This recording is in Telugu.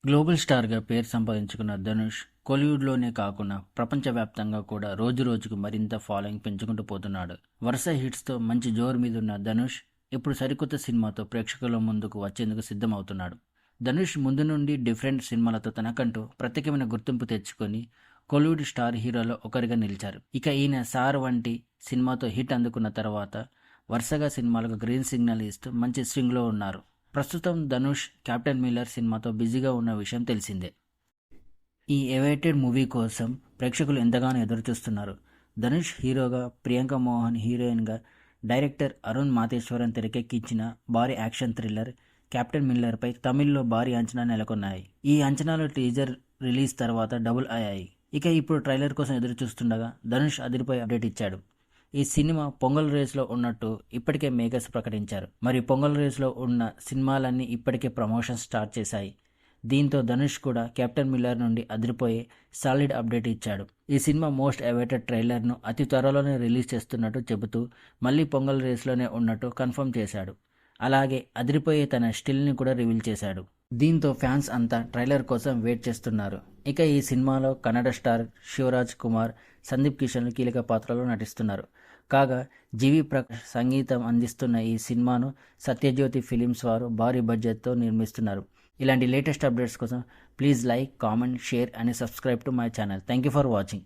గ్లోబల్ స్టార్గా పేరు సంపాదించుకున్న ధనుష్ కోలీవుడ్లోనే కాకుండా ప్రపంచవ్యాప్తంగా కూడా రోజురోజుకు మరింత ఫాలోయింగ్ పెంచుకుంటూ పోతున్నాడు. వరుస హిట్స్తో మంచి జోరు మీదున్న ధనుష్ ఇప్పుడు సరికొత్త సినిమాతో ప్రేక్షకుల ముందుకు వచ్చేందుకు సిద్ధమవుతున్నాడు. ధనుష్ ముందు నుండి డిఫరెంట్ సినిమాలతో తనకంటూ ప్రత్యేకమైన గుర్తింపు తెచ్చుకొని కోలీవుడ్ స్టార్ హీరోలో ఒకరిగా నిలిచారు. ఇక ఈయన సార్ వంటి సినిమాతో హిట్ అందుకున్న తర్వాత వరుసగా సినిమాలకు గ్రీన్ సిగ్నల్ ఇస్తూ మంచి స్వింగ్లో ఉన్నారు. ప్రస్తుతం ధనుష్ కెప్టెన్ మిల్లర్ సినిమాతో బిజీగా ఉన్న విషయం తెలిసిందే. ఈ ఎవైటెడ్ మూవీ కోసం ప్రేక్షకులు ఎంతగానో ఎదురుచూస్తున్నారు. ధనుష్ హీరోగా, ప్రియాంక మోహన్ హీరోయిన్గా డైరెక్టర్ అరుణ్ మాతేశ్వరన్ తెరకెక్కించిన భారీ యాక్షన్ థ్రిల్లర్ కెప్టెన్ మిల్లర్పై తమిళ్లో భారీ అంచనాలు నెలకొన్నాయి. ఈ అంచనాలు టీజర్ రిలీజ్ తర్వాత డబుల్ అయ్యాయి. ఇక ఇప్పుడు ట్రైలర్ కోసం ఎదురు చూస్తుండగా ధనుష్ అదిరిపోయి అప్డేట్ ఇచ్చాడు. ఈ సినిమా పొంగల్ రేస్లో ఉన్నట్టు ఇప్పటికే మేకర్స్ ప్రకటించారు. మరి పొంగల్ రేస్లో ఉన్న సినిమాలన్నీ ఇప్పటికే ప్రమోషన్ స్టార్ట్ చేశాయి. దీంతో ధనుష్ కూడా కెప్టెన్ మిల్లర్ నుండి అదిరిపోయే సాలిడ్ అప్డేట్ ఇచ్చాడు. ఈ సినిమా మోస్ట్ అవైటెడ్ ట్రైలర్ను అతి త్వరలోనే రిలీజ్ చేస్తున్నట్టు చెబుతూ మళ్ళీ పొంగల్ రేస్లోనే ఉన్నట్టు కన్ఫర్మ్ చేశాడు. అలాగే అదిరిపోయే తన స్టిల్ని కూడా రివీల్ చేశాడు. దీంతో ఫ్యాన్స్ అంతా ట్రైలర్ కోసం వెయిట్ చేస్తున్నారు. ఇక ఈ సినిమాలో కన్నడ స్టార్ శివరాజ్ కుమార్, సందీప్ కిషన్లు కీలక పాత్రలో నటిస్తున్నారు. కాగా జీవి ప్రకాష్ సంగీతం అందిస్తున్న ఈ సినిమాను సత్యజ్యోతి ఫిలిమ్స్ వారు భారీ బడ్జెట్తో నిర్మిస్తున్నారు. ఇలాంటి లేటెస్ట్ అప్డేట్స్ కోసం please like, comment, share and subscribe to my channel. Thank you for watching.